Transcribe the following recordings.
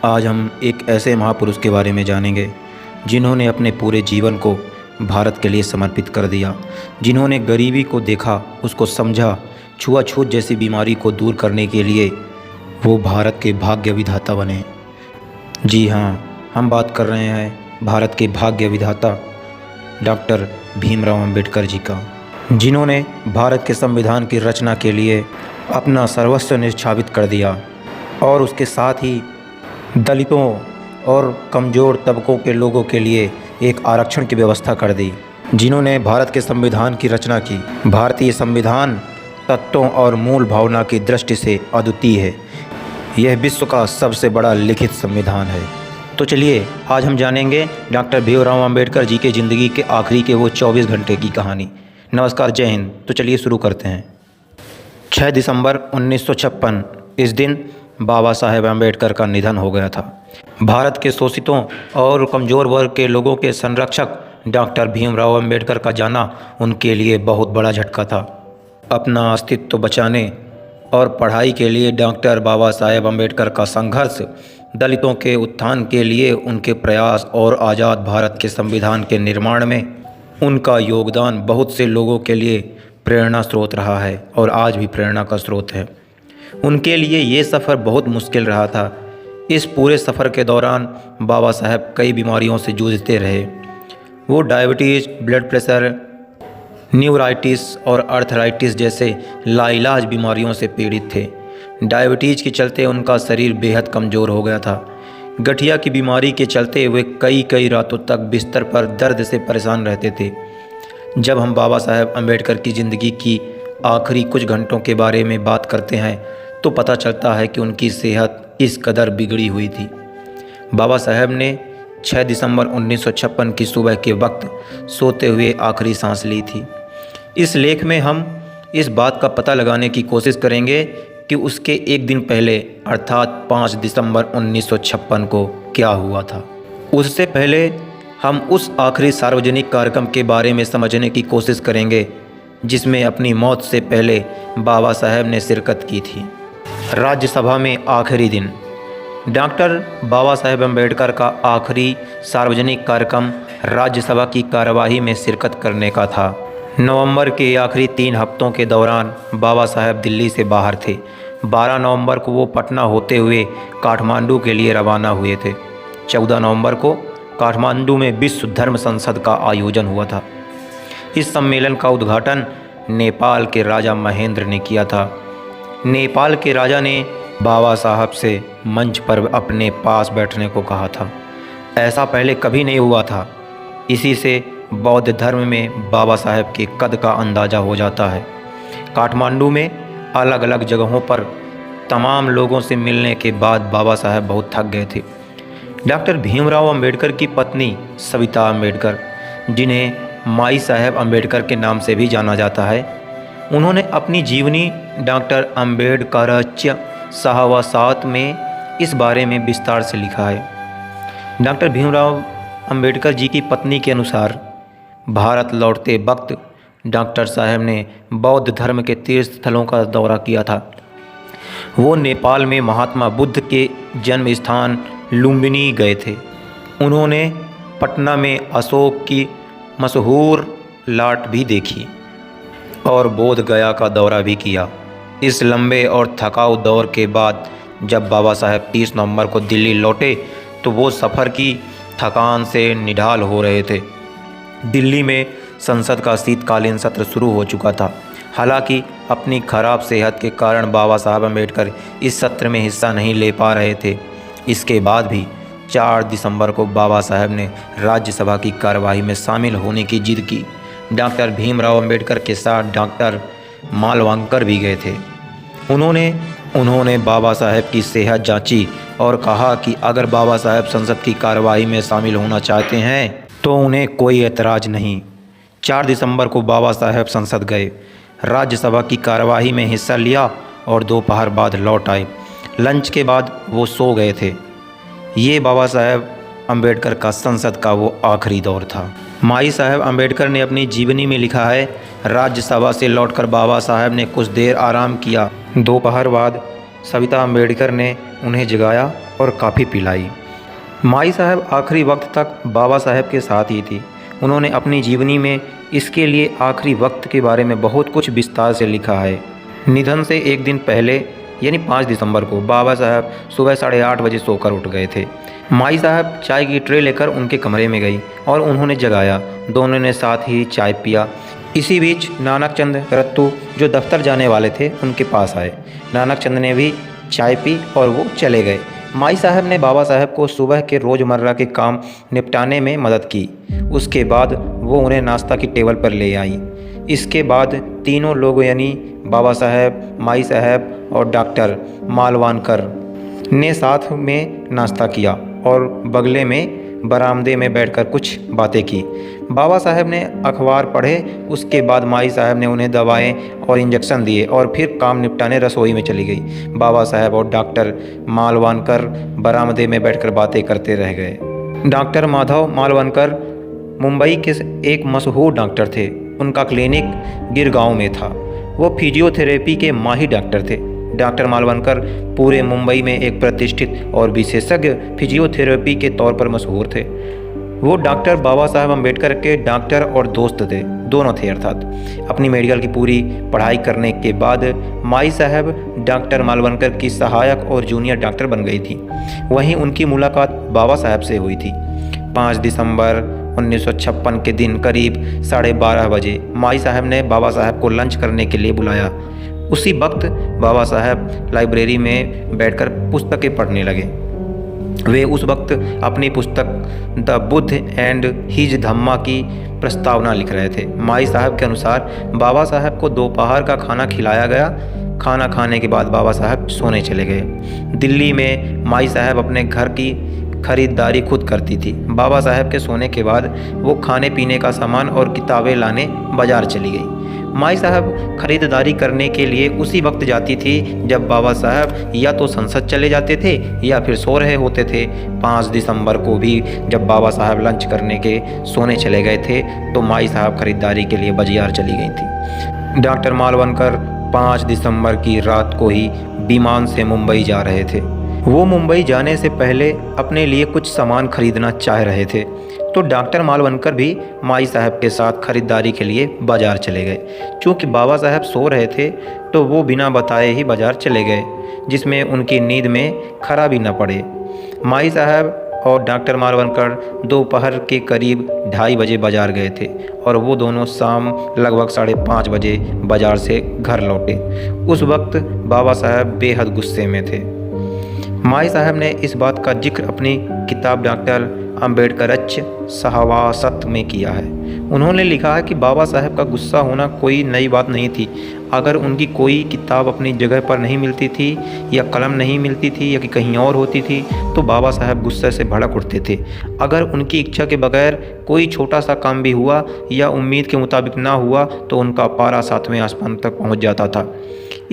आज हम एक ऐसे महापुरुष के बारे में जानेंगे जिन्होंने अपने पूरे जीवन को भारत के लिए समर्पित कर दिया, जिन्होंने गरीबी को देखा, उसको समझा, छुआछूत जैसी बीमारी को दूर करने के लिए वो भारत के भाग्य विधाता बने। जी हाँ, हम बात कर रहे हैं भारत के भाग्य विधाता डॉक्टर भीमराव अंबेडकर जी का, जिन्होंने भारत के संविधान की रचना के लिए अपना सर्वस्व न्यौछावर कर दिया और उसके साथ ही दलितों और कमज़ोर तबकों के लोगों के लिए एक आरक्षण की व्यवस्था कर दी, जिन्होंने भारत के संविधान की रचना की। भारतीय संविधान तत्वों और मूल भावना की दृष्टि से अद्वितीय है। यह विश्व का सबसे बड़ा लिखित संविधान है। तो चलिए आज हम जानेंगे डॉक्टर भीमराव अंबेडकर जी के ज़िंदगी के आखिरी के वो 24 घंटे की कहानी। नमस्कार, जय हिंद। तो चलिए शुरू करते हैं। 6 दिसंबर 1956 इस दिन बाबा साहेब अम्बेडकर का निधन हो गया था। भारत के शोषितों और कमज़ोर वर्ग के लोगों के संरक्षक डॉक्टर भीमराव अम्बेडकर का जाना उनके लिए बहुत बड़ा झटका था। अपना अस्तित्व बचाने और पढ़ाई के लिए डॉक्टर बाबा साहेब अम्बेडकर का संघर्ष, दलितों के उत्थान के लिए उनके प्रयास और आज़ाद भारत के संविधान के निर्माण में उनका योगदान बहुत से लोगों के लिए प्रेरणा स्रोत रहा है और आज भी प्रेरणा का स्रोत है। उनके लिए ये सफ़र बहुत मुश्किल रहा था। इस पूरे सफ़र के दौरान बाबा साहेब कई बीमारियों से जूझते रहे। वो डायबिटीज़, ब्लड प्रेशर, न्यूराइटिस और अर्थराइटिस जैसे लाइलाज बीमारियों से पीड़ित थे। डायबिटीज़ के चलते उनका शरीर बेहद कमज़ोर हो गया था। गठिया की बीमारी के चलते वे कई रातों तक बिस्तर पर दर्द से परेशान रहते थे। जब हम बाबा साहेब अम्बेडकर की ज़िंदगी की आखिरी कुछ घंटों के बारे में बात करते हैं तो पता चलता है कि उनकी सेहत इस कदर बिगड़ी हुई थी। बाबा साहेब ने 6 दिसंबर 1956 की सुबह के वक्त सोते हुए आखिरी सांस ली थी। इस लेख में हम इस बात का पता लगाने की कोशिश करेंगे कि उसके एक दिन पहले अर्थात 5 दिसंबर 1956 को क्या हुआ था। उससे पहले हम उस आखिरी सार्वजनिक कार्यक्रम के बारे में समझने की कोशिश करेंगे जिसमें अपनी मौत से पहले बाबा साहेब ने शिरकत की थी। राज्यसभा में आखिरी दिन डॉक्टर बाबा साहेब अम्बेडकर का आखिरी सार्वजनिक कार्यक्रम राज्यसभा की कार्यवाही में शिरकत करने का था। नवंबर के आखिरी 3 हफ्तों के दौरान बाबा साहेब दिल्ली से बाहर थे। 12 नवंबर को वो पटना होते हुए काठमांडू के लिए रवाना हुए थे। 14 नवंबर को काठमांडू में विश्व धर्म संसद का आयोजन हुआ था। इस सम्मेलन का उद्घाटन नेपाल के राजा महेंद्र ने किया था। नेपाल के राजा ने बाबा साहब से मंच पर अपने पास बैठने को कहा था। ऐसा पहले कभी नहीं हुआ था। इसी से बौद्ध धर्म में बाबा साहेब के कद का अंदाज़ा हो जाता है। काठमांडू में अलग अलग जगहों पर तमाम लोगों से मिलने के बाद बाबा साहेब बहुत थक गए थे। डॉक्टर भीमराव अंबेडकर की पत्नी सविता अंबेडकर, जिन्हें माई साहेब अम्बेडकर के नाम से भी जाना जाता है, उन्होंने अपनी जीवनी डॉक्टर अम्बेडकरच्य सहवासात में इस बारे में विस्तार से लिखा है। डॉक्टर भीमराव अंबेडकर जी की पत्नी के अनुसार भारत लौटते वक्त डॉक्टर साहब ने बौद्ध धर्म के तीर्थ स्थलों का दौरा किया था। वो नेपाल में महात्मा बुद्ध के जन्म स्थान लुम्बिनी गए थे। उन्होंने पटना में अशोक की मशहूर लाट भी देखी और बोध गया का दौरा भी किया। इस लंबे और थकाऊ दौर के बाद जब बाबा साहेब 30 नवंबर को दिल्ली लौटे तो वो सफ़र की थकान से निढाल हो रहे थे। दिल्ली में संसद का शीतकालीन सत्र शुरू हो चुका था। हालांकि अपनी खराब सेहत के कारण बाबा साहब अम्बेडकर इस सत्र में हिस्सा नहीं ले पा रहे थे। इसके बाद भी 4 दिसंबर को बाबा साहेब ने राज्यसभा की कार्यवाही में शामिल होने की जिद की। डॉक्टर भीमराव अंबेडकर के साथ डॉक्टर मालवंकर भी गए थे। उन्होंने बाबा साहेब की सेहत जांची और कहा कि अगर बाबा साहेब संसद की कार्यवाही में शामिल होना चाहते हैं तो उन्हें कोई एतराज़ नहीं। 4 दिसंबर को बाबा साहेब संसद गए, राज्यसभा की कार्यवाही में हिस्सा लिया और दोपहर बाद लौट आए। लंच के बाद वो सो गए थे। ये बाबा साहेब अम्बेडकर का संसद का वो आखिरी दौर था। माई साहेब अम्बेडकर ने अपनी जीवनी में लिखा है, राज्यसभा से लौटकर बाबा साहेब ने कुछ देर आराम किया। दोपहर बाद सविता अम्बेडकर ने उन्हें जगाया और काफ़ी पिलाई। माई साहब आखिरी वक्त तक बाबा साहब के साथ ही थी। उन्होंने अपनी जीवनी में इसके लिए आखिरी वक्त के बारे में बहुत कुछ विस्तार से लिखा है। निधन से एक दिन पहले यानी 5 दिसंबर को बाबा साहब सुबह 8:30 बजे सोकर उठ गए थे। माई साहब चाय की ट्रे लेकर उनके कमरे में गई और उन्होंने जगाया। दोनों ने साथ ही चाय पिया। इसी बीच नानक चंद रत्तू जो दफ्तर जाने वाले थे उनके पास आए। नानक चंद ने भी चाय पी और वो चले गए। माई साहब ने बाबा साहब को सुबह के रोज़मर्रा के काम निपटाने में मदद की। उसके बाद वो उन्हें नाश्ता की टेबल पर ले आई। इसके बाद तीनों लोग यानी बाबा साहब, माई साहब और डॉक्टर मालवानकर ने साथ में नाश्ता किया और बगले में बरामदे में बैठकर कुछ बातें की। बाबा साहब ने अखबार पढ़े। उसके बाद माई साहब ने उन्हें दवाएं और इंजेक्शन दिए और फिर काम निपटाने रसोई में चली गई। बाबा साहब और डॉक्टर मालवानकर बरामदे में बैठकर बातें करते रह गए। डॉक्टर माधव मालवानकर मुंबई के एक मशहूर डॉक्टर थे। उनका क्लिनिक गिरगांव में था। वो फिजियोथेरेपी के माहिर डॉक्टर थे। डॉक्टर मालवणकर पूरे मुंबई में एक प्रतिष्ठित और विशेषज्ञ फिजियोथेरेपी के तौर पर मशहूर थे। वो डॉक्टर बाबा साहब अम्बेडकर के डॉक्टर और दोस्त थे, दोनों थे अर्थात। अपनी मेडिकल की पूरी पढ़ाई करने के बाद माई साहब डॉक्टर मालवणकर की सहायक और जूनियर डॉक्टर बन गई थी। वहीं उनकी मुलाकात बाबा साहब से हुई थी। 5 दिसंबर 1956 के दिन करीब 12:30 बजे माई साहब ने बाबा साहब को लंच करने के लिए बुलाया। उसी वक्त बाबा साहब लाइब्रेरी में बैठकर पुस्तकें पढ़ने लगे। वे उस वक्त अपनी पुस्तक द बुद्ध एंड हिज धम्मा की प्रस्तावना लिख रहे थे। माई साहब के अनुसार बाबा साहब को दोपहर का खाना खिलाया गया। खाना खाने के बाद बाबा साहब सोने चले गए। दिल्ली में माई साहब अपने घर की खरीदारी खुद करती थी। बाबा साहब के सोने के बाद वो खाने पीने का सामान और किताबें लाने बाजार चली गई। माई साहब खरीदारी करने के लिए उसी वक्त जाती थी जब बाबा साहब या तो संसद चले जाते थे या फिर सो रहे होते थे। 5 दिसंबर को भी जब बाबा साहब लंच करने के सोने चले गए थे तो माई साहब खरीदारी के लिए बाजार चली गई थी। डॉक्टर मालवणकर 5 दिसंबर की रात को ही विमान से मुंबई जा रहे थे। वो मुंबई जाने से पहले अपने लिए कुछ सामान खरीदना चाह रहे थे, तो डॉक्टर मालवणकर भी माई साहब के साथ खरीदारी के लिए बाज़ार चले गए। चूँकि बाबा साहब सो रहे थे तो वो बिना बताए ही बाज़ार चले गए, जिसमें उनकी नींद में खराबी न पड़े। माई साहब और डॉक्टर मालवणकर दोपहर के करीब 2:30 बजे बाज़ार गए थे और वो दोनों शाम लगभग 5:30 बजे बाज़ार से घर लौटे। उस वक्त बाबा साहब बेहद गुस्से में थे। माई साहब ने इस बात का जिक्र अपनी किताब डॉक्टर अम्बेडकरच सहवासत में किया है। उन्होंने लिखा है कि बाबा साहब का गुस्सा होना कोई नई बात नहीं थी। अगर उनकी कोई किताब अपनी जगह पर नहीं मिलती थी या कलम नहीं मिलती थी या कि कहीं और होती थी तो बाबा साहब गुस्से से भड़क उठते थे। अगर उनकी इच्छा के बगैर कोई छोटा सा काम भी हुआ या उम्मीद के मुताबिक ना हुआ तो उनका पारा 7वें आसमान तक पहुंच जाता था।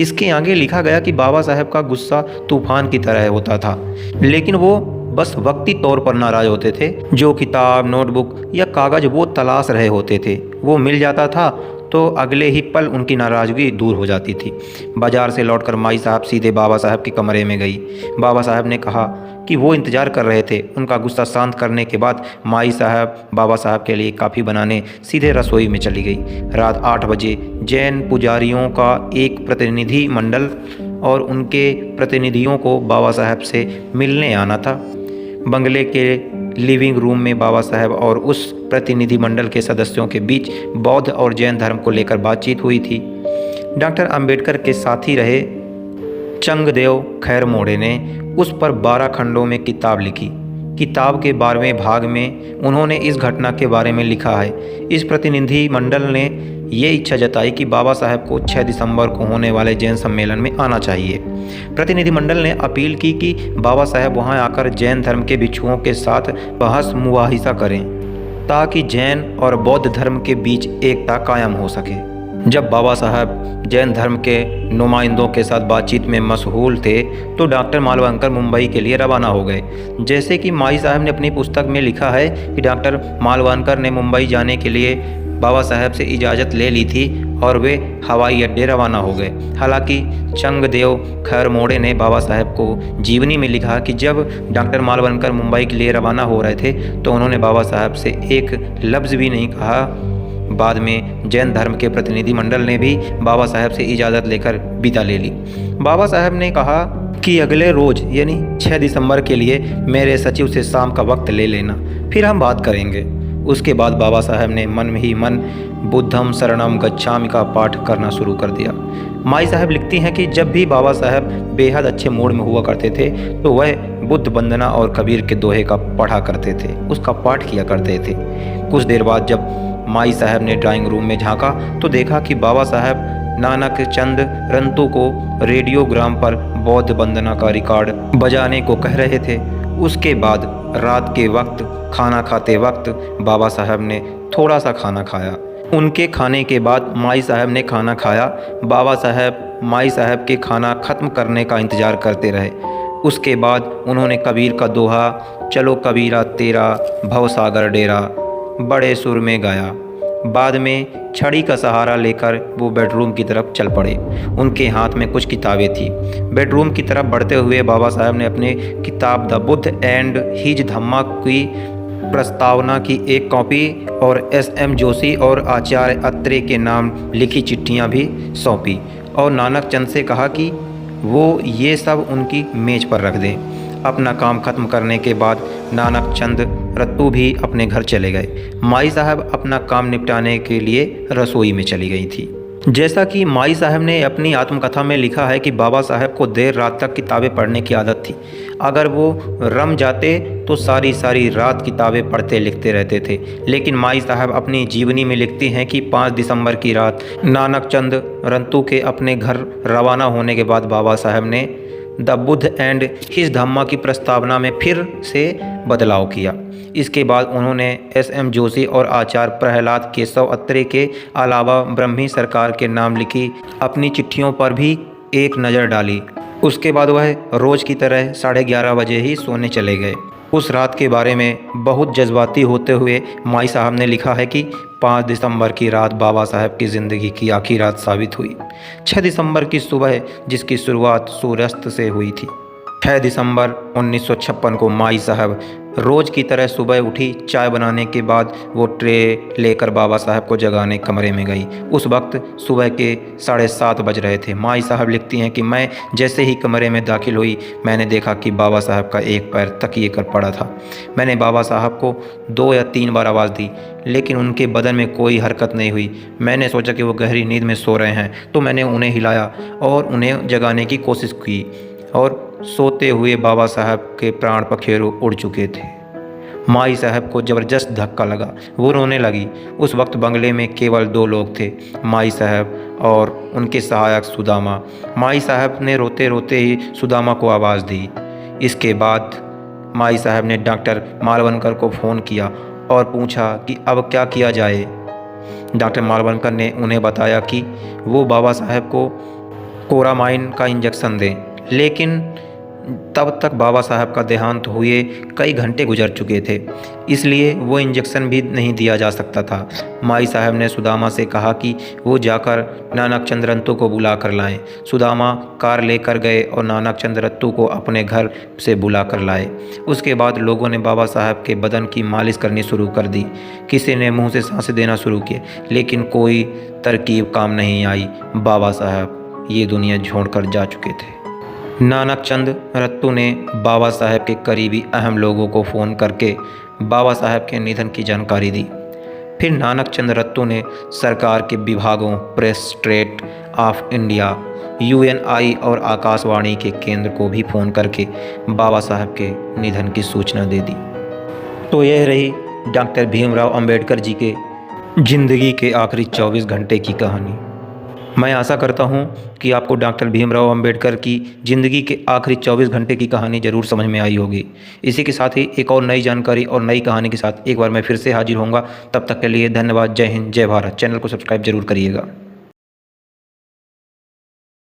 इसके आगे लिखा गया कि बाबा साहब का गुस्सा तूफान की तरह होता था, लेकिन वो बस वक्ती तौर पर नाराज होते थे। जो किताब, नोटबुक या कागज़ वो तलाश रहे होते थे वो मिल जाता था तो अगले ही पल उनकी नाराज़गी दूर हो जाती थी। बाज़ार से लौटकर माई साहब सीधे बाबा साहब के कमरे में गई। बाबा साहब ने कहा कि वो इंतज़ार कर रहे थे। उनका गुस्सा शांत करने के बाद माई साहब बाबा साहब के लिए काफ़ी बनाने सीधे रसोई में चली गई। रात 8 बजे जैन पुजारियों का एक प्रतिनिधि मंडल और उनके प्रतिनिधियों को बाबा साहब से मिलने आना था। बंगले के लिविंग रूम में बाबा साहब और उस प्रतिनिधि मंडल के सदस्यों के बीच बौद्ध और जैन धर्म को लेकर बातचीत हुई थी। डॉक्टर अंबेडकर के साथी रहे चंगदेव खैरमोड़े ने उस पर 12 खंडों में किताब लिखी। किताब के 12वें भाग में उन्होंने इस घटना के बारे में लिखा है। इस प्रतिनिधि मंडल ने ये इच्छा जताई कि बाबा साहब को 6 दिसंबर को होने वाले जैन सम्मेलन में आना चाहिए। प्रतिनिधिमंडल ने अपील की कि बाबा साहब वहां आकर जैन धर्म के भिक्षुओं के साथ बहस मुबाहिसा करें ताकि जैन और बौद्ध धर्म के बीच एकता कायम हो सके। जब बाबा साहब जैन धर्म के नुमाइंदों के साथ बातचीत में मशगूल थे तो डॉक्टर मालवणकर मुंबई के लिए रवाना हो गए। जैसे कि माई साहब ने अपनी पुस्तक में लिखा है कि डॉक्टर मालवणकर ने मुंबई जाने के लिए बाबा साहब से इजाज़त ले ली थी और वे हवाई अड्डे रवाना हो गए। हालांकि चंगदेव खैरमोड़े ने बाबा साहब को जीवनी में लिखा कि जब डॉक्टर मालवणकर मुंबई के लिए रवाना हो रहे थे तो उन्होंने बाबा साहब से एक लफ्ज़ भी नहीं कहा। बाद में जैन धर्म के प्रतिनिधि मंडल ने भी बाबा साहब से इजाज़त लेकर विदा ले ली। बाबा साहब ने कहा कि अगले रोज़ यानी 6 दिसंबर के लिए मेरे सचिव से शाम का वक्त ले लेना, फिर हम बात करेंगे। उसके बाद बाबा साहब ने मन में ही मन बुद्धम शरणम गच्छामि का पाठ करना शुरू कर दिया। माई साहब लिखती हैं कि जब भी बाबा साहब बेहद अच्छे मूड में हुआ करते थे तो वह बुद्ध वंदना और कबीर के दोहे का पढ़ा करते थे, उसका पाठ किया करते थे। कुछ देर बाद जब माई साहब ने ड्राइंग रूम में झांका तो देखा कि बाबा साहब नानक चंद रंतु को रेडियोग्राम पर बौद्ध वंदना का रिकॉर्ड बजाने को कह रहे थे। उसके बाद रात के वक्त खाना खाते वक्त बाबा साहब ने थोड़ा सा खाना खाया। उनके खाने के बाद माई साहब ने खाना खाया। बाबा साहब माई साहब के खाना ख़त्म करने का इंतज़ार करते रहे। उसके बाद उन्होंने कबीर का दोहा चलो कबीरा तेरा भवसागर डेरा बड़े सुर में गाया। बाद में छड़ी का सहारा लेकर वो बेडरूम की तरफ चल पड़े। उनके हाथ में कुछ किताबें थी। बेडरूम की तरफ बढ़ते हुए बाबा साहब ने अपने किताब द बुद्ध एंड हिज धम्मा की प्रस्तावना की एक कॉपी और SM जोशी और आचार्य अत्रे के नाम लिखी चिट्ठियां भी सौंपी और नानक चंद से कहा कि वो ये सब उनकी मेज़ पर रख दें। अपना काम खत्म करने के बाद नानक चंद रत्तू भी अपने घर चले गए। माई साहब अपना काम निपटाने के लिए रसोई में चली गई थी। जैसा कि माई साहब ने अपनी आत्मकथा में लिखा है कि बाबा साहब को देर रात तक किताबें पढ़ने की आदत थी। अगर वो रम जाते तो सारी सारी रात किताबें पढ़ते लिखते रहते थे। लेकिन माई साहब अपनी जीवनी में लिखती हैं कि 5 दिसंबर की रात नानक चंद रंतु के अपने घर रवाना होने के बाद बाबा साहब ने द बुद्ध एंड हिज धम्मा की प्रस्तावना में फिर से बदलाव किया। इसके बाद उन्होंने SM जोशी और आचार्य प्रहलाद केशव अत्रे के अलावा ब्रह्मी सरकार के नाम लिखी अपनी चिट्ठियों पर भी एक नज़र डाली। उसके बाद वह रोज़ की तरह 11:30 बजे ही सोने चले गए। उस रात के बारे में बहुत जज्बाती होते हुए माई साहब ने लिखा है कि 5 दिसंबर की रात बाबा साहब की ज़िंदगी की आखिरी रात साबित हुई। 6 दिसंबर की सुबह जिसकी शुरुआत सूर्यास्त से हुई थी। 6 दिसंबर 1956 को माई साहब रोज़ की तरह सुबह उठी। चाय बनाने के बाद वो ट्रे लेकर बाबा साहब को जगाने कमरे में गई। उस वक्त सुबह के 7:30 बज रहे थे। माई साहब लिखती हैं कि मैं जैसे ही कमरे में दाखिल हुई मैंने देखा कि बाबा साहब का एक पैर तकिए कर पड़ा था। मैंने बाबा साहब को 2 या 3 बार आवाज़ दी लेकिन उनके बदन में कोई हरकत नहीं हुई। मैंने सोचा कि वो गहरी नींद में सो रहे हैं तो मैंने उन्हें हिलाया और उन्हें जगाने की कोशिश की और सोते हुए बाबा साहब के प्राण पखेरु उड़ चुके थे। माई साहब को ज़बरदस्त धक्का लगा, वो रोने लगी। उस वक्त बंगले में केवल 2 लोग थे, माई साहब और उनके सहायक सुदामा। माई साहब ने रोते रोते ही सुदामा को आवाज़ दी। इसके बाद माई साहब ने डॉक्टर मालवणकर को फ़ोन किया और पूछा कि अब क्या किया जाए। डॉक्टर मालवणकर ने उन्हें बताया कि वो बाबा साहब को कोरामाइन का इंजेक्शन दें, लेकिन तब तक बाबा साहब का देहांत हुए कई घंटे गुजर चुके थे, इसलिए वो इंजेक्शन भी नहीं दिया जा सकता था। माई साहब ने सुदामा से कहा कि वो जाकर नानक चंद रंतु को बुला कर लाएं। सुदामा कार लेकर गए और नानक चंद रंतु को अपने घर से बुला कर लाए। उसके बाद लोगों ने बाबा साहब के बदन की मालिश करनी शुरू कर दी। किसी ने मुँह से सांसें देना शुरू किए लेकिन कोई तरकीब काम नहीं आई। बाबा साहब ये दुनिया छोड़कर जा चुके थे। नानक चंद रत्तू ने बाबा साहब के करीबी अहम लोगों को फ़ोन करके बाबा साहब के निधन की जानकारी दी। फिर नानक चंद रत्तू ने सरकार के विभागों press trait of India, UNI और आकाशवाणी के केंद्र को भी फ़ोन करके बाबा साहब के निधन की सूचना दे दी। तो यह रही डॉक्टर भीमराव अंबेडकर जी के ज़िंदगी के आखिरी 24 घंटे की कहानी। मैं आशा करता हूं कि आपको डॉक्टर भीमराव अंबेडकर की ज़िंदगी के आखिरी 24 घंटे की कहानी ज़रूर समझ में आई होगी। इसी के साथ ही एक और नई जानकारी और नई कहानी के साथ एक बार मैं फिर से हाजिर होऊंगा। तब तक के लिए धन्यवाद। जय हिंद, जय भारत। चैनल को सब्सक्राइब जरूर करिएगा।